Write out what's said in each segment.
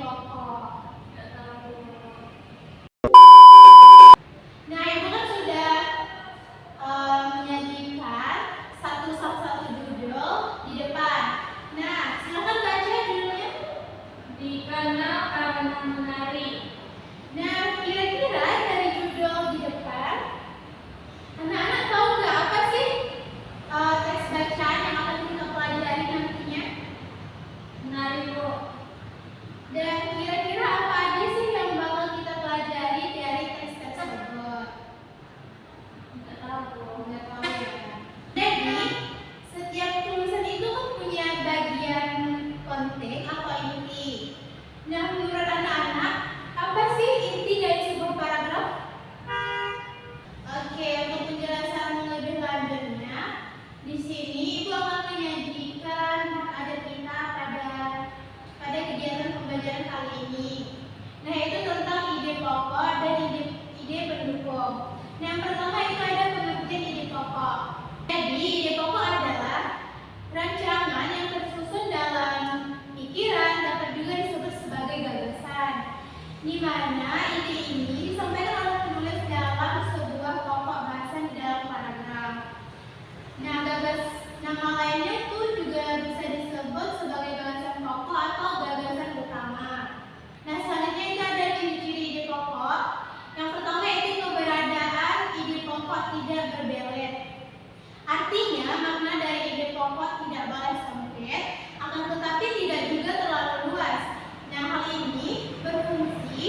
pokok. Nggak tahu. Nah, Ibu kan sudah menyajikan satu judul di depan. Nah, silakan baca judulnya. Dikenal karena menari. Nah, kira-kira dari judul di depan, anak-anak tahu nggak apa sih teks bacaan yang akan kita pelajari nantinya? Menari, Bu. Dan kira-kira apa aja sih yang bakal kita pelajari dari teks tersebut? Nggak tahu, Bu. Nggak tahu ya. Jadi, setiap tulisan itu kan punya bagian penting atau inti. Nah, menurut anak-anak, apa sih inti dari sebuah paragraf? Oke, untuk penjelasan lebih lanjutnya, di sini Ibu akan menyajikan ada kita pada kegiatan pembelajaran kali ini. Nah, itu tentang ide pokok dan ide pendukung. Nah, yang pertama itu ada pengertian ide pokok. Jadi, ide pokok adalah rancangan yang tersusun dalam pikiran, dapat juga disebut sebagai gagasan, di mana ide ini disampaikan oleh penulis dalam sebuah pokok bahasan di dalam paragraf. Nah, nama lainnya itu juga bisa disebut sebagai gagasan pokok atau gagasan utama. Nah, selanjutnya itu ada ciri-ciri ide pokok. Yang pertama itu keberadaan ide pokok tidak berbelit. Artinya, makna dari ide pokok tidak boleh sempit, akan tetapi tidak juga terlalu luas. Nah, hal ini berfungsi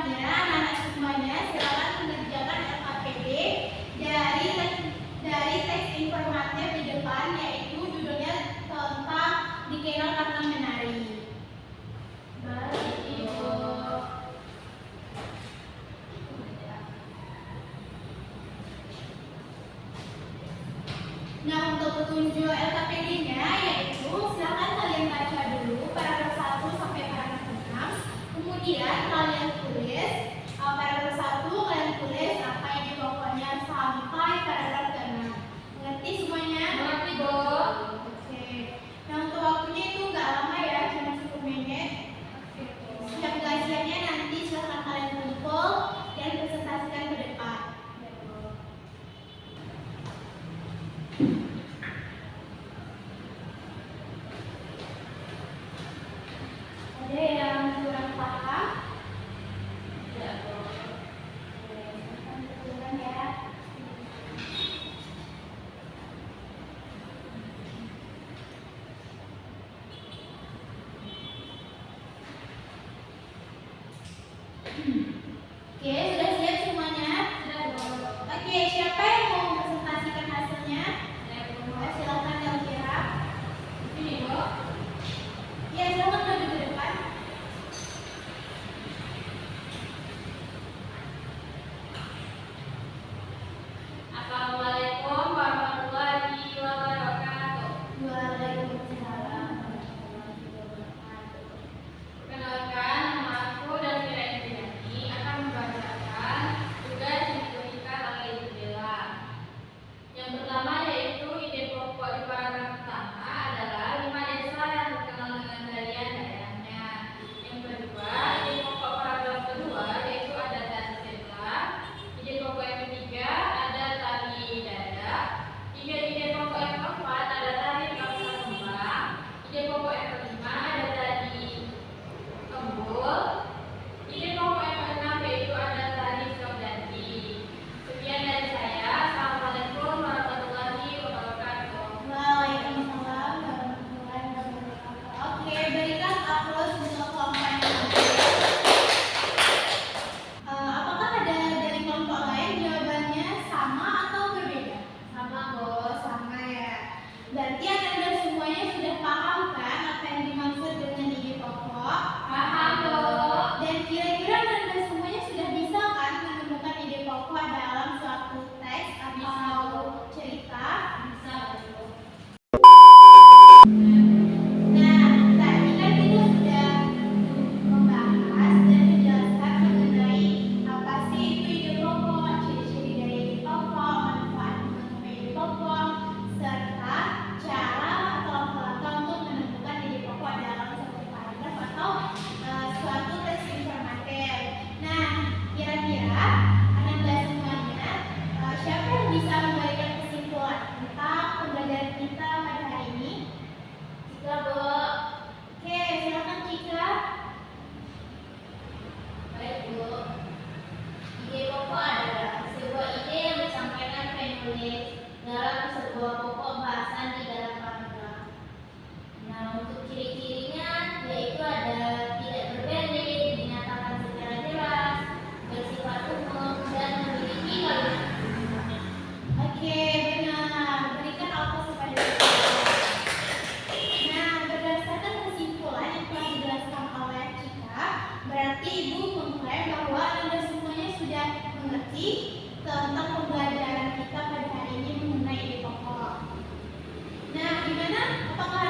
selanjutnya, anak-anak semuanya silakan mengerjakan LKPD dari teks informatif di depan, yaitu judulnya tentang dikenal karena menari. Baik, Ibu. Nah, untuk petunjuk LKPD-nya yaitu silakan kalian baca dulu paragraf 1 sampai paragraf 6. Kemudian kalian tulis paragraf 1, kalian tulis apa yang di pokoknya sampai paragraf ke-6. Mengerti semuanya? Mengerti, Bu. Oke. Nah, untuk waktunya itu nggak lama ya, cuma 10 menit. Setiap pelajarannya nanti silakan kalian kumpul dan presentasikan ke depan. Ada yang kurang paham? Ya, Bu. Silakan ya. Oke, sudah siap semuanya? Sudah, Bu. Oke, siapa yang mau mempresentasikan hasilnya? Ya, Bu. Silakan Elvira. Ini, Bu. Ya, silakan maju ke depan. Assalamualaikum warahmatullahi wabarakatuh. Waalaikumsalam warahmatullahi wabarakatuh. Perkenalkan, nama aku dan Indrayani akan membacakan tugas yang diberikan oleh Ibu Bella. Yang pertama yaitu ide pokok di paragraf pertama adalah 5 desa yang terkenal dengan tarian daerahnya. Yang kedua, ide pokok paragraf kedua yaitu ada tari sebelah. Ide pokok yang ketiga ada tari dada. Ide pokok yang keempat ada tari paksa kembang. Ide pokok yang kelima ada tari kembul. Ide pokok yang keenam yaitu ada tari saudari. Sekian dari saya. Assalamualaikum warahmatullahi wabarakatuh. Waalaikumsalam warahmatullahi wabarakatuh. Oke, berikan aplaus untuk kelompok yang satu. Apakah ada dari kelompok lain jawabannya sama atau berbeda? Sama, Bu. Oh, sama ya. Berarti Anda semuanya sudah paham kan apa yang dimaksud dengan ide pokok? Paham, Bu. Dan kira-kira Anda semuanya sudah bisa kan menemukan ide pokok dalam suatu teks atau cerita? Bisa, Bu. Nah, tadi kan kita sudah membahas dan menjelaskan mengenai apa sih itu ide pokok, ciri-ciri dari ide pokok, manfaat mencapai ide pokok, serta cara atau langkah untuk menemukan ide pokok dalam suatu paragraf atau suatu teks informatif. Nah, kira-kira Anda semuanya siapa yang bisa memberikan kesimpulan tentang pembelajaran kita pada hari ini? Bisa, Bu. Oke, silakan Cika. Baik, Bu. Ide pokok adalah sebuah ide yang disampaikan penulis dalam sebuah pokok bahasan di dalam paragraf. Nah, untuk ciri-cirinya yaitu ada tidak berbanding, dinyatakan secara jelas, bersifat umum, dan memiliki kalimat. Oke, benar. Berikan aplaus kepada Cika. Nah, berdasarkan kesimpulan yang telah dijelaskan oleh Cika, berarti Ibu mengklaim bahwa Anda semuanya sudah mengerti tentang pembelajaran kita pada hari ini mengenai ide pokok. Nah, gimana? Apakah